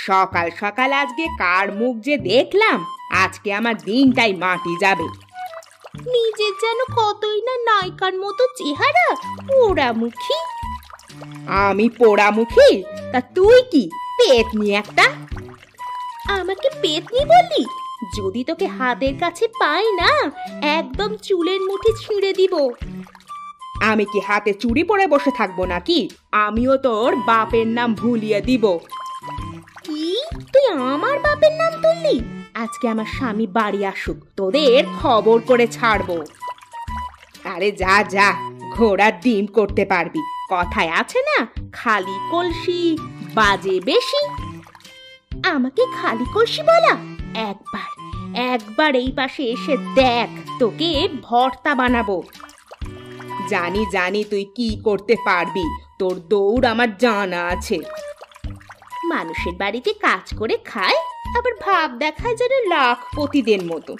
সকাল সকাল আজকে কার মুখ যে দেখলাম, আজকে আমার দিনটাই মাটি যাবে। নিজের যেন কতই না নায়িকার মতো চেহারা, পোড়ামুখী। আমি পোড়ামুখী? তা তুই কি পেতনি একটা? আমাকে পেতনি বললি? যদি তোকে হাতের কাছে পাই না, একদম চুলের মুঠি ছিঁড়ে দিব। আমি কি হাতে চুড়ি পরে বসে থাকবো নাকি? আমিও তোর বাপের নাম ভুলিয়ে দিব। কি, তুই আমার বাপের নাম তুললি? আজকে আমার স্বামী বাড়ি আসুক, তোদের খবর করে ছাড়বো। আরে যা যা, ঘোড়ার ডিম করতে পারবি। কথায় আছে না, খালি কলসি বাজে বেশি। আমাকে খালি কলসি বলা? একবার একবার এই পাশে এসে দেখ, তোকে ভর্তা বানাবো। জানি জানি তুই কি করতে পারবি, তোর দৌড় আমার জানা আছে। মানুষের বাড়িতে কাজ করে খায়, আবার ভাব দেখায় যেন লাখপতিদের মতো।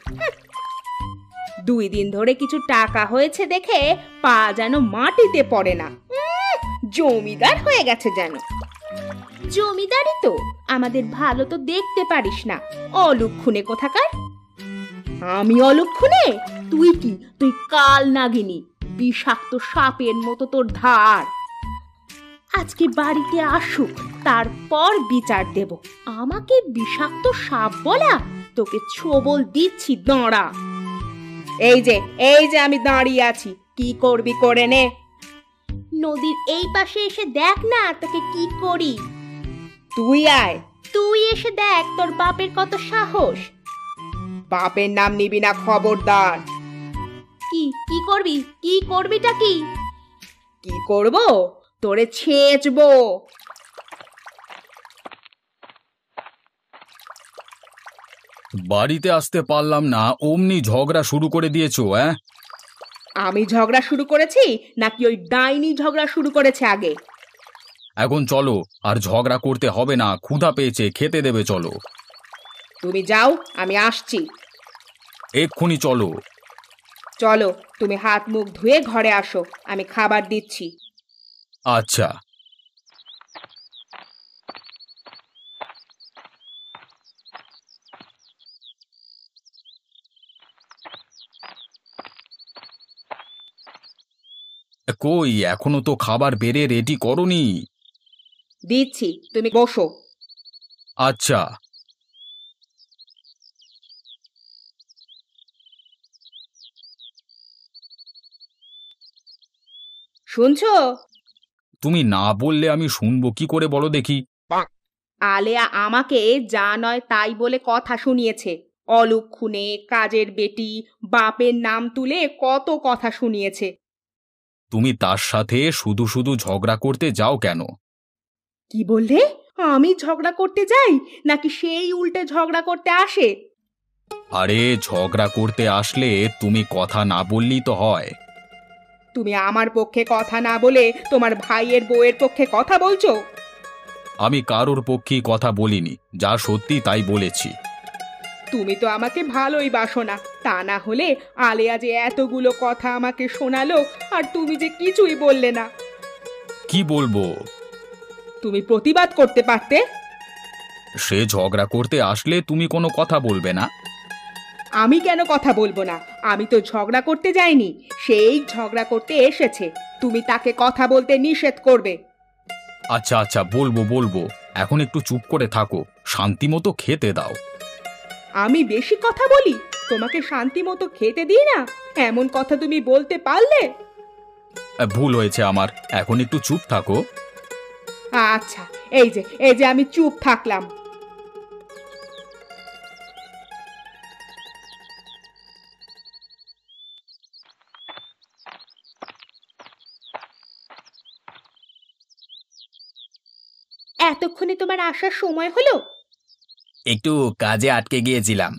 2 দিন ধরে কিছু টাকা হয়েছে দেখে পা যেন মাটিতে পড়ে না। জমিদার হয়ে গেছে যেন। জমিদারি তো, আমাদের ভালো তো দেখতে পারিস না, অলক্ষণে কোথাকার। আমি অলক্ষণে? তুই কি? তুই কাল নাগিনী, বিষাক্ত সাপের মতো তোর ধার। আজকে বাড়িতে আসুক, তারপর বিচার দেব। আমাকে বিষাক্ত সাপ বলা? তোকে ছোবল দিচ্ছি, দাঁড়া। এই যে আমি দাঁড়িয়ে আছি, কি করবি করে নে। নদীর এই পাশে এসে দেখ না তোকে কি করি। তুই আয়। তুই এসে দেখ তোর বাপের কত সাহস। বাপের নাম নিবি না, খবরদার। কি করবি? কি করবিটা কি? কি করব? তোরে ছেঁচবো। বাড়িতে আসতে পারলাম না, অমনি ঝগড়া শুরু করে দিয়েছো। আমি ঝগড়া শুরু করেছি নাকি ওই ডাইনি ঝগড়া শুরু করেছে আগে? এখন চলো, আর ঝগড়া করতে হবে না, ক্ষুধা পেয়েছে, খেতে দেবে, চলো। তুমি যাও, আমি আসছি। এক্ষুনি চলো। চলো, তুমি হাত মুখ ধুয়ে ঘরে আসো, আমি খাবার দিচ্ছি। আচ্ছা। কই, এখনো তো খাবার বেড়ে রেডি করনি। দিচ্ছি, তুমি বসো। আচ্ছা। শুনছো? তুমি না বললে আমি শুনবো কি করে, বলো দেখি। আলেয়া আমাকে যা নয় তাই বলে কথা শুনিয়েছে। অলক্ষণে, কাজের বেটি, বাপের নাম তুলে কত কথা শুনিয়েছে। তুমি তার সাথে শুধু শুধু ঝগড়া করতে যাও কেন? কি বললে? আমি ঝগড়া করতে যাই নাকি সেই উল্টে ঝগড়া করতে আসে? আরে ঝগড়া করতে আসলে তুমি কথা না বললেই তো হয়। তুমি আমার পক্ষে কথা না বলে তোমার ভাইয়ের বউয়ের পক্ষে কথা বলছো। আমি কারোর পক্ষে কথা বলিনি, যা সত্যি তাই বলেছি। তুমি তো আমাকে ভালোই বাসো না, তা না হলে আলেয়া যে এতগুলো কথা আমাকে শোনালো, আর তুমি যে কিছুই বললে না। কি বলবো? তুমি প্রতিবাদ করতে পারতে। সে ঝগড়া করতে আসলে তুমি কোনো কথা বলবে না? আমি কেন কথা বলবো না? আমি তো ঝগড়া করতে যাইনি, সেই ঝগড়া করতে এসেছে। তুমি তাকে কথা বলতে নিষেধ করবে। আচ্ছা আচ্ছা, বলবো বলবো, এখন একটু চুপ করে থাকো, শান্তি মতো খেতে দাও। আমি বেশি কথা বলি? তোমাকে শান্তি মতো খেতে দিই না, এমন কথা তুমি বলতে পারলে? ভুল হয়েছে আমার, এখন একটু চুপ থাকো। আচ্ছা, এই যে আমি চুপ থাকলাম। এতক্ষণে তোমার আসার সময় হলো? একটু কাজে আটকে গিয়েছিলাম।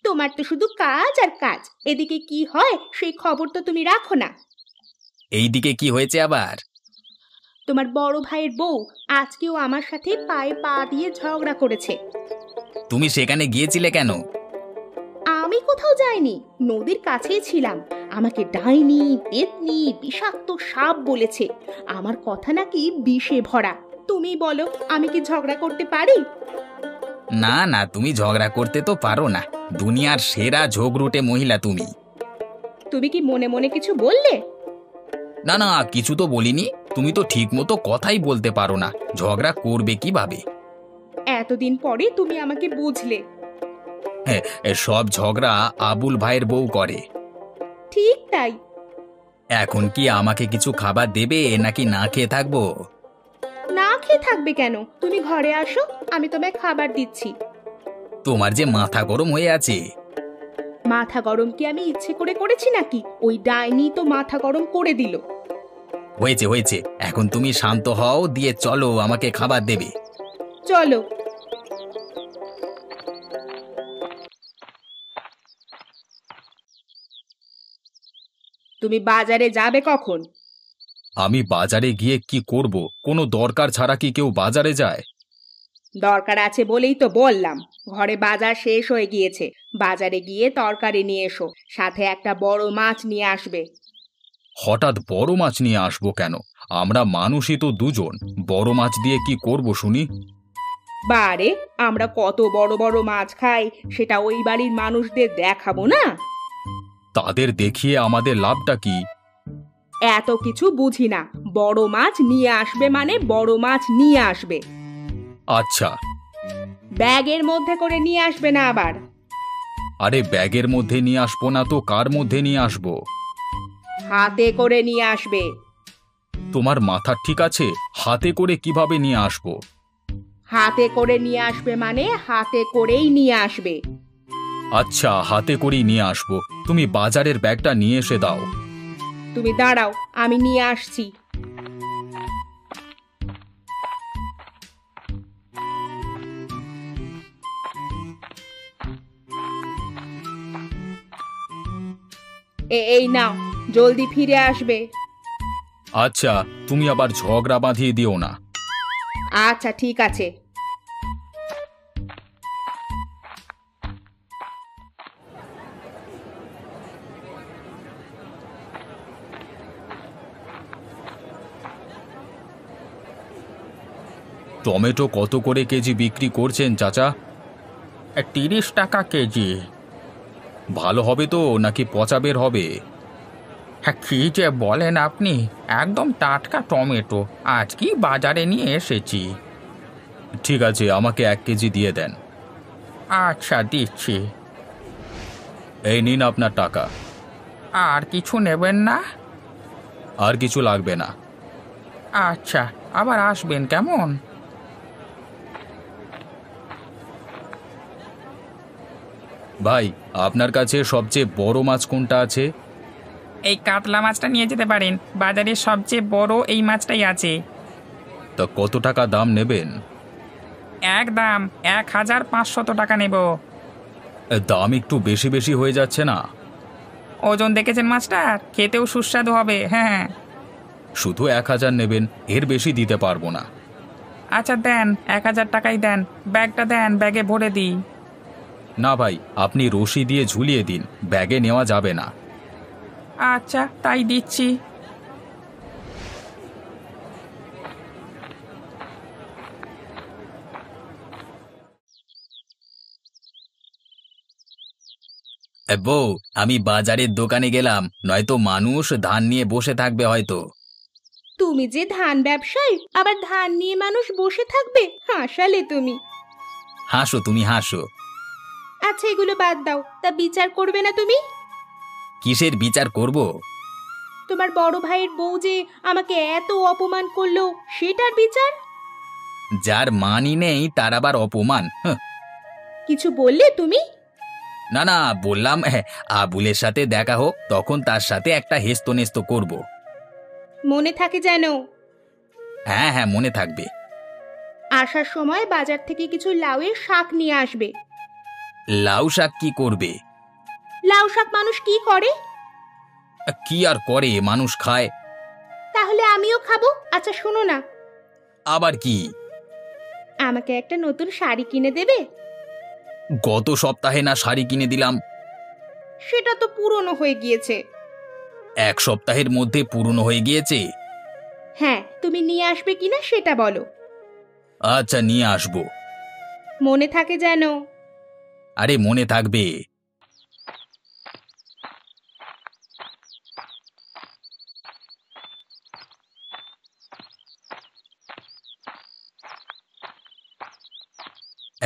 তোমার তো শুধু কাজ আর কাজ, এদিকে কি হয় সেই খবর তো তুমি রাখো না। এইদিকে কি হয়েছে আবার? তোমার বড় ভাইয়ের বউ আজকেও আমার সাথে পায়ে পা দিয়ে ঝগড়া করেছে। তুমি সেখানে গিয়েছিলে কেন? আমি কোথাও যাইনি, নদীর কাছেই ছিলাম। আমাকে ডাইনি, পেতনি, বিষাক্ত সাপ বলেছে। আমার কথা নাকি বিষে ভরা। তুমি বলো, আমি কি ঝগড়া করতে পারি? না না, তুমি ঝগড়া করতে তো পারো না। দুনিয়ার সেরা ঝগড়ুটে মহিলা তুমি। তুমি কি মনে মনে কিছু বললে? না না, কিছু তো বলিনি। তুমি তো ঠিক মতো কথাই বলতে পারো না, ঝগড়া করবে কিভাবে? এতদিন পরে তুমি আমাকে বুঝলে। হ্যাঁ, সব ঝগড়া আবুল ভাইয়ের বউ করে। ঠিক তাই। এখন কি আমাকে কিছু খাবার দেবে নাকি না খেয়ে থাকবো? না খেয়ে থাকবে কেন? তুমি ঘরে আসো, আমি তোমায় খাবার দিচ্ছি। তোমার যে মাথা গরম হয়ে আছে। মাথা গরম কি আমি ইচ্ছে করে করেছি নাকি? ওই ডাইনি তো মাথা গরম করে দিল। হয়েছে হয়েছে, এখন তুমি শান্ত হও, দিয়ে চলো, আমাকে খাবার দেবে। চলো। তুমি বাজারে যাবে কখন? আমি বাজারে গিয়ে কি করব? কোনো দরকার ছাড়া কি কেউ বাজারে যায়? দরকার আছে বলেই তো বললাম। ঘরে বাজার শেষ হয়ে গিয়েছে। বাজারে গিয়ে তরকারি নিয়ে এসো, সাথে একটা বড় মাছ নিয়ে আসবে। হঠাৎ বড় মাছ নিয়ে আসবো কেন? আমরা মানুষই তো দুজন, বড় মাছ দিয়ে কি করব শুনি? বারে, আমরা কত বড় বড় মাছ খাই, সেটা ওই বাড়ির মানুষদের দেখাবো না? তাদের দেখিয়ে আমাদের লাভটা কি? এত কিছু বুঝি না। বড় মাছ নিয়ে আসবে মানে বড় মাছ নিয়ে আসবে। আচ্ছা। ব্যাগের মধ্যে করে নিয়ে আসবে না আবার। আরে ব্যাগের মধ্যে নিয়ে আসবো না তো কার মধ্যে নিয়ে আসবো? হাতে করে নিয়ে আসবে। তোমার মাথা ঠিক আছে? হাতে করে কিভাবে নিয়ে আসবো? হাতে করে নিয়ে আসবে মানে হাতে করেই নিয়ে আসবে। আচ্ছা, হাতে করেই নিয়ে আসবো। তুমি বাজারের ব্যাগটা নিয়ে এসে দাও। তুমি দাঁড়াও, আমি নিয়ে আসছি। এই নাও, জলদি ফিরে আসবে। আচ্ছা, তুমি আবার ঝগড়া বাঁধিয়ে দিও না। আচ্ছা ঠিক আছে। টমেটো কত করে কেজি বিক্রি করছেন চাচা? 30 টাকা কেজি। ভালো হবে তো নাকি পচা বের হবে? হ্যাঁ, কি যে বলেন আপনি! একদম টাটকা টমেটো, আজকেই বাজারে নিয়ে এসেছি। ঠিক আছে, আমাকে 1 কেজি দিয়ে দেন। আচ্ছা, দিচ্ছি। এই নিন আপনার টাকা। আর কিছু নেবেন না? আর কিছু লাগবে না। আচ্ছা, আবার আসবেন কেমন? ভাই, আপনার কাছে সবচেয়ে বড় মাছ কোনটা আছে? এই কাতলা মাছটা নিয়ে যেতে পারেন, বাজারে সবচেয়ে বড় এই মাছটাই আছে। তা কত টাকা দাম নেবেন? একদম 1500 টাকা নেব। দাম একটু বেশি বেশি হয়ে যাচ্ছে না? ওজন দেখেছেন মাছটার? খেতেও সুস্বাদু হবে। হ্যাঁ। শুধু 1000 নেবেন, এর বেশি দিতে পারবো না। আচ্ছা দেন, 1000 টাকাই দেন। ব্যাগটা দেন, ব্যাগে ভরে দিই। না ভাই, আপনি রশি দিয়ে ঝুলিয়ে দিন, ব্যাগে নেওয়া যাবে না। আচ্ছা, তাই দিচ্ছি। বউ, আমি বাজারের দোকানে গেলাম, নয়তো মানুষ ধান নিয়ে বসে থাকবে হয়তো। তুমি যে ধান ব্যবসায়ী, আবার ধান নিয়ে মানুষ বসে থাকবে? হাসালে তুমি। হাসো তুমি, হাসো। আচ্ছা এগুলো বাদ দাও, তা বিচার করবে না তুমি? কিসের বিচার করব? তোমার বড় ভাইয়ের বউ যে আমাকে এত অপমান করলো, সেটার বিচার। যার মানই নেই তার আবার অপমান? কিছু বললে তুমি? না না, বললাম আবুলের সাথে দেখা হোক, তখন তার সাথে একটা হেস্তনেস্ত করব। মনে থাকে যেন। হ্যাঁ হ্যাঁ, মনে থাকবে। আসার সময় বাজার থেকে কিছু লাউয়ের শাক নিয়ে আসবে। লাউ শাক কি করবে? লাউ শাক মানুষ কি করে? কি আর করে, মানুষ খায়। তাহলে আমিও খাবো। আচ্ছা শোনো না, আবার কি? আমাকে একটা নতুন শাড়ি কিনে দেবে? গত সপ্তাহে না শাড়ি কিনে দিলাম? সেটা তো পুরনো হয়ে গিয়েছে। এক সপ্তাহের মধ্যে পূর্ণ হয়ে গিয়েছে। হ্যাঁ, তুমি নিয়ে আসবে কিনা সেটা বলো। আচ্ছা, নিয়ে আসবো। মনে থাকে যেন। আরে মনে থাকবে।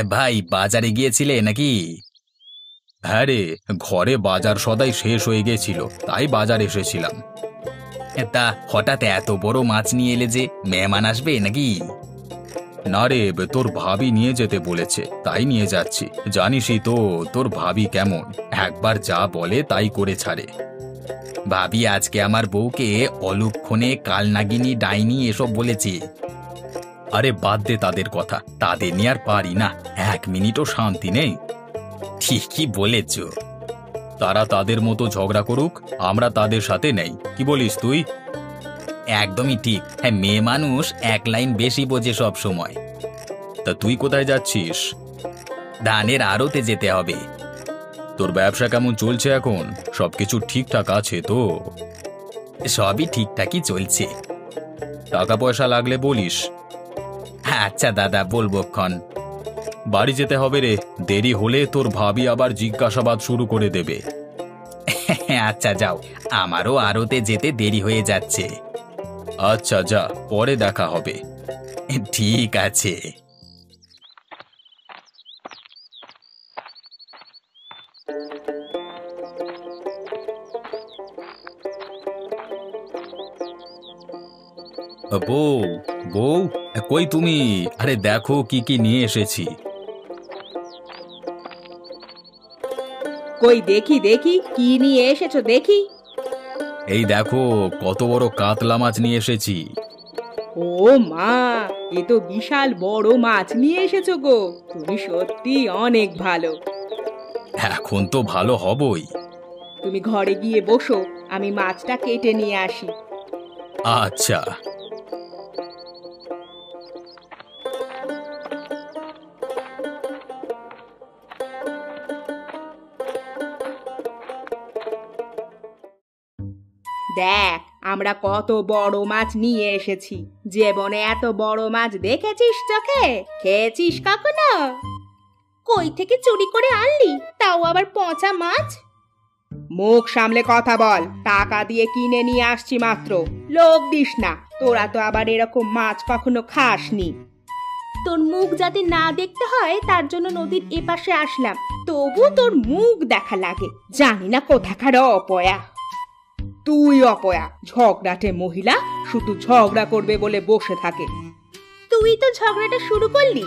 ভাই, বাজারে গিয়েছিলে নাকি? হ্যাঁ রে, ঘরে বাজার সদাই শেষ হয়ে গেছিল, তাই বাজার এসেছিলাম। তা হঠাৎ এত বড় মাছ নিয়ে এলে যে, মেহমান আসবে নাকি? না রে, তোর ভাবি নিয়ে যেতে বলেছে, তাই নিয়ে যাচ্ছি। জানিসই তো তোর ভাবি কেমন, একবার যা বলে তাই করে ছাড়ে। ভাবি আজকে আমার বউকে অলুক্ষণে কালনাগিনী ডাইনি এসব বলেছে। আরে বাদ দে তাদের কথা, তাদের নিয়ে আর পারি না, এক মিনিটও শান্তি নেই। ঠিকই বলেছ। তারা তাদের মতো ঝগড়া করুক, আমরা তাদের সাথে নেই, কি বলিস তুই? একদমই ঠিক। হ্যাঁ, মেয়ে মানুষ এক লাইন বেশি বোঝে সব সময়। তা তুই কোথায় যাচ্ছিস? ধানের আড়তে যেতে হবে। তোর ব্যবসা কেমন চলছে এখন? সবকিছু ঠিকঠাক আছে তো? সবই ঠিকঠাকই চলছে। টাকা পয়সা লাগলে বলিস। আচ্ছা দাদা, বলবো ক্ষণ। বাড়ি যেতে হবে রে, দেরি হলে তোর ভাবি আবার জিজ্ঞাসাবাদ শুরু করে দেবে। আচ্ছা যাও, আমারও আড়তে যেতে দেরি হয়ে যাচ্ছে। আচ্ছা যা, পরে দেখা হবে। ঠিক আছে। বউ, বউ, কই তুমি? আরে দেখো কি কি নিয়ে এসেছি। কই দেখি দেখি, কি নিয়ে এসেছো দেখি। এই দেখো কত বড় কাতলা মাছ নিয়ে এসেছি। ও মা, এ তো বিশাল বড় মাছ নিয়ে এসেছো গো, তুমি সত্যি অনেক ভালো। এখন তো ভালো হবই। তুমি ঘরে গিয়ে বসো, আমি মাছটা কেটে নিয়ে আসি। আচ্ছা। দেখ, আমরা কত বড় মাছ নিয়ে এসেছি। জীবনে এত বড় মাছ দেখেছিস চোখে? খেয়েছিস কখনো? কই থেকে চুরি করে আনলি, তাও আবার পচা মাছ? মুখ সামলে কথা বল, টাকা দিয়ে কিনে নিয়ে আসছি মাত্র, লোক দিস না। তোরা তো আবার এরকম মাছ কখনো খাসনি। তোর মুখ যাতে না দেখতে হয় তার জন্য নদীর এপাশে আসলাম, তবু তোর মুখ দেখা লাগে। জানি না কোথাকার অপয়া। তুই অপয়া, ঝগড়াটে মহিলা, শুধু ঝগড়া করবে বলে বসে থাকে। তুই তো ঝগড়াটা শুরু করলি।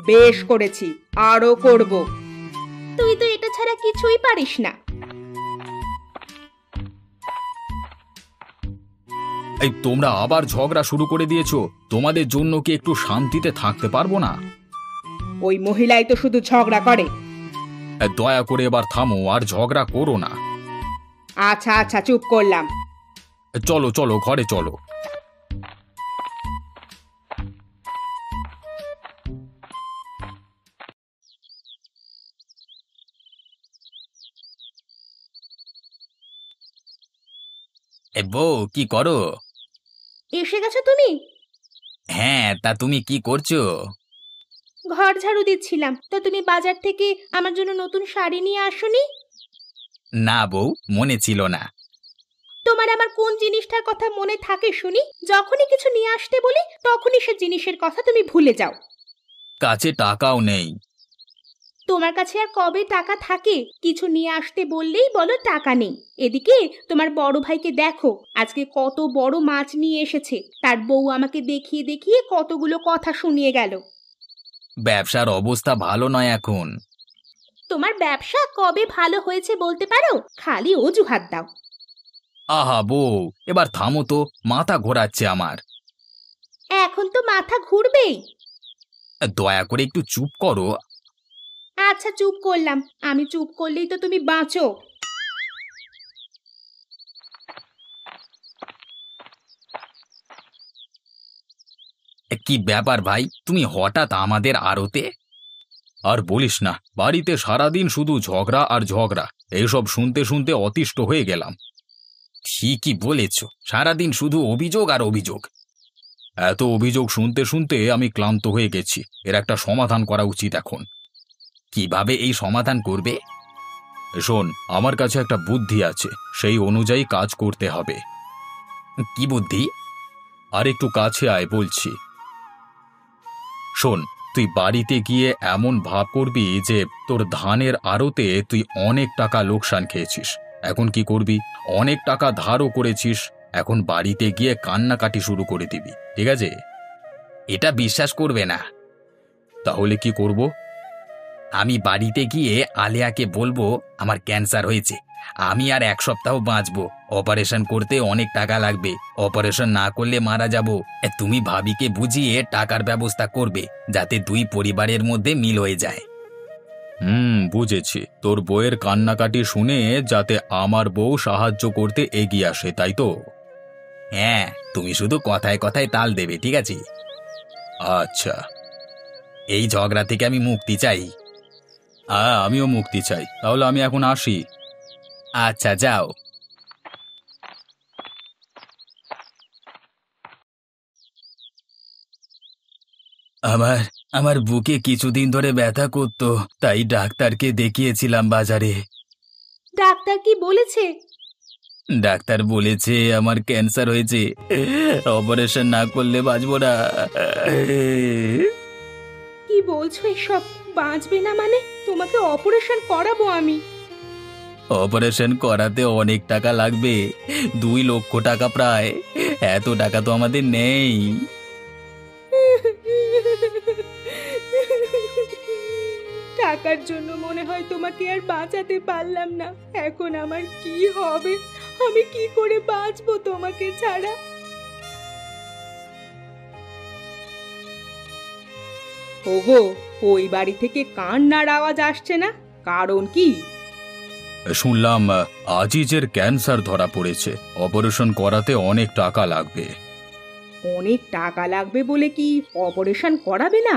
বেশ করেছি, আরো করব। তুই তো এটা ছাড়া কিছুই পারিস না। এই তোমরা আবার ঝগড়া শুরু করে দিয়েছো। তোমাদের জন্য কি একটু শান্তিতে থাকতে পারবো না? ওই মহিলাই তো শুধু ঝগড়া করে। দয়া করে এবার থামো, আর ঝগড়া করো না। আচ্ছা আচ্ছা, চুপ করলাম। চলো চলো, ঘরে চলো। বউ, কি করো? এসে গেছো তুমি? হ্যাঁ, তা তুমি কি করছো? ঘর ঝাড়ু দিচ্ছিলাম। তো তুমি বাজার থেকে আমার জন্য নতুন শাড়ি নিয়ে আসোনি? না বউ, মনে ছিল না। তোমার আমার কোন জিনিসটার কথা মনে থাকে শুনি? যখনই কিছু নিয়ে আসতে বলি তখনই সে জিনিসের কথা তুমি ভুলে যাও। কাছে টাকাও নেই। তোমার কাছে আর কবে টাকা থাকে? কিছু নিয়ে আসতে বললেই বলো টাকা নেই। এদিকে তোমার বড় ভাইকে দেখো, আজকে কত বড় মাছ নিয়ে এসেছে। তার বউ আমাকে দেখিয়ে দেখিয়ে কতগুলো কথা শুনিয়ে গেল। ব্যবসার অবস্থা ভালো নয় এখন। তোমার ব্যবসা কবে ভালো হয়েছে বলতে পারো? খালি অজুহাত দাও। আহা বউ, এবার থামো তো, মাথা ঘোরাচ্ছে আমার। এখন তো মাথা ঘুরবেই। দয়া করে একটু চুপ করো। আচ্ছা চুপ করলাম। আমি চুপ করলেই তো তুমি বাঁচো। কি ব্যাপার ভাই, তুমি হঠাৎ আমাদের আড়তে? আর বলিস না, বাড়িতে সারাদিন শুধু ঝগড়া আর ঝগড়া, এইসব শুনতে শুনতে অতিষ্ঠ হয়ে গেলাম। ঠিকই বলেছ, সারাদিন শুধু অভিযোগ আর অভিযোগ। এত অভিযোগ শুনতে শুনতে আমি ক্লান্ত হয়ে গেছি। এর একটা সমাধান করা উচিত এখন। কিভাবে এই সমাধান করবে? শোন, আমার কাছে একটা বুদ্ধি আছে, সেই অনুযায়ী কাজ করতে হবে। কি বুদ্ধি? আর একটু কাছে আয় বলছি। শোন, তুই বাড়িতে গিয়ে এমন ভাব করবি যে তোর ধানের আড়তে তুই অনেক টাকা লোকসান খেয়েছিস। এখন কি করবি? অনেক টাকা ধারও করেছিস। এখন বাড়িতে গিয়ে কান্নাকাটি শুরু করে দিবি, ঠিক আছে? এটা বিশ্বাস করবে না। তাহলে কি করব? আমি বাড়িতে গিয়ে আলেয়াকে বলবো আমার ক্যান্সার হয়েছে, আমি আর 1 সপ্তাহ বাঁচবো, অপারেশন করতে অনেক টাকা লাগবে, অপারেশন না করলে মারা যাব। তুমি ভাবিকে বুঝিয়ে টাকার ব্যবস্থা করবে, যাতে 2 পরিবারের মধ্যে মিল হয়ে যায়। বুঝেছি। তোর বউয়ের কান্নাকাটি শুনে যাতে আমার বউ সাহায্য করতে এগিয়ে আসে, তাই তো? হ্যাঁ, তুমি শুধু কথায় কথায় তাল দেবে, ঠিক আছে? আচ্ছা। এই ঝগড়া থেকে আমি মুক্তি চাই। আমিও মুক্তি চাই। তাহলে আমি এখন আসি। আচ্ছা, যাও। আমার আমার বুকে কিছুদিন ধরে ব্যথা করতো, তাই ডাক্তারকে দেখিয়েছিলাম বাজারে। ডাক্তার কি বলেছে? ডাক্তার বলেছে আমার ক্যান্সার হয়েছে, অপারেশন না করলে বাঁচবো না। কি বলছো এসব? বাঁচবে না মানে? তোমাকে অপারেশন করাবো আমি। অপারেশন করাতে অনেক টাকা লাগবে, 2 লক্ষ টাকা প্রায়। এত টাকা তো আমাদের নেই। টাকার জন্য মনে হয় তোমাকে আর বাঁচাতে পারলাম না। এখন আমার কি হবে? আমি কি করে বাঁচবো তোমাকে ছাড়া? ওগো, ওই বাড়ি থেকে কান্নার আওয়াজ আসছে না, কারণ কি? শুনলাম আজিজের ক্যান্সার ধরা পড়েছে, অপারেশন করাতে অনেক টাকা লাগবে। অনেক টাকা লাগবে বলে কি অপারেশন করাবে না?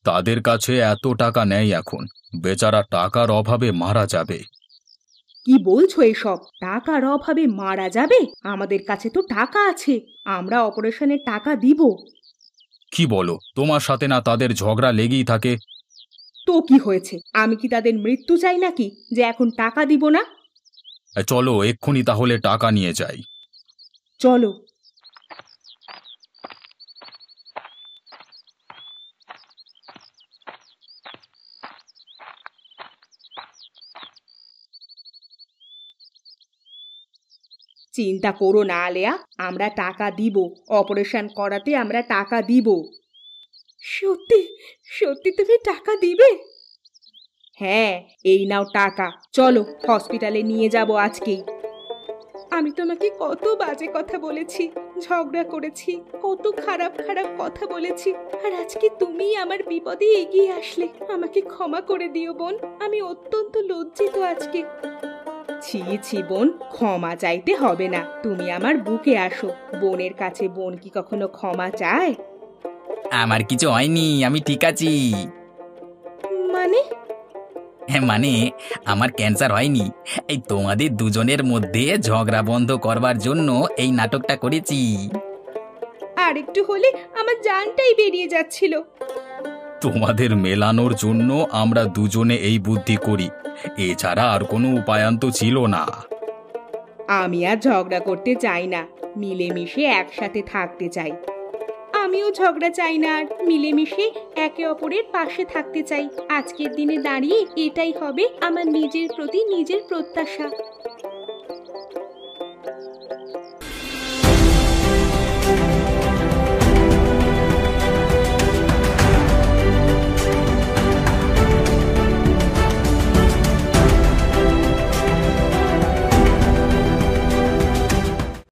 তাদের কাছে এত টাকা নেই এখন, বেচারা টাকার অভাবে মারা যাবে। কি বলছো এসব? টাকার অভাবে মারা যাবে? আমাদের কাছে তো টাকা আছে, আমরা অপারেশনের টাকা দিব। কি বলো? তোমার সাথে না তাদের ঝগড়া লেগেই থাকে। তো কি হয়েছে? আমি কি তাদের মৃত্যু চাই নাকি যে এখন টাকা দিব না? চলো এক্ষুনি তাহলে টাকা নিয়ে যাই। চলো। চিন্তা করো না আলেয়া, আমরা টাকা দিব, অপারেশন করাতে আমরা টাকা দিব। সত্যি সত্যি তুমি টাকা দিবে? হ্যাঁ, এই নাও টাকা, চলো হসপিটালে নিয়ে যাব আজকেই। আমি তোমাকে কত বাজে কথা বলেছি, ঝগড়া করেছি, কত খারাপ খারাপ কথা বলেছি, আর আজকে তুমিই আমার বিপদে এগিয়ে আসলে। আমাকে ক্ষমা করে দিও বোন, আমি অত্যন্ত লজ্জিত আজকে। ছি ছি বোন, ক্ষমা চাইতে হবে না, তুমি আমার বুকে আসো। বোনের কাছে বোন কি কখনো ক্ষমা চায়? আমার কিছু হয়নি, আমি ঠিক আছি। মানে? মানে আমার ক্যান্সার হয়নি, এই তোমাদের দুজনের মধ্যে ঝগড়া বন্ধ করবার জন্য এই নাটকটা করেছি। আর একটু হলে আমার জানটাই বেরিয়ে যাচ্ছিল। তোমাদের মেলানোর জন্য আমরা দুজনে এই বুদ্ধি করি, এছাড়া আর কোনো উপায়ান্ত ছিল না। আমি আর ঝগড়া করতে চাই না, মিলেমিশে একসাথে থাকতে চাই। আমিও ঝগড়া চাই না, আর মিলেমিশে একে অপরের পাশে থাকতে চাই। আজকের দিনে দাঁড়িয়ে এটাই হবে আমার নিজের প্রতি নিজের প্রত্যাশা।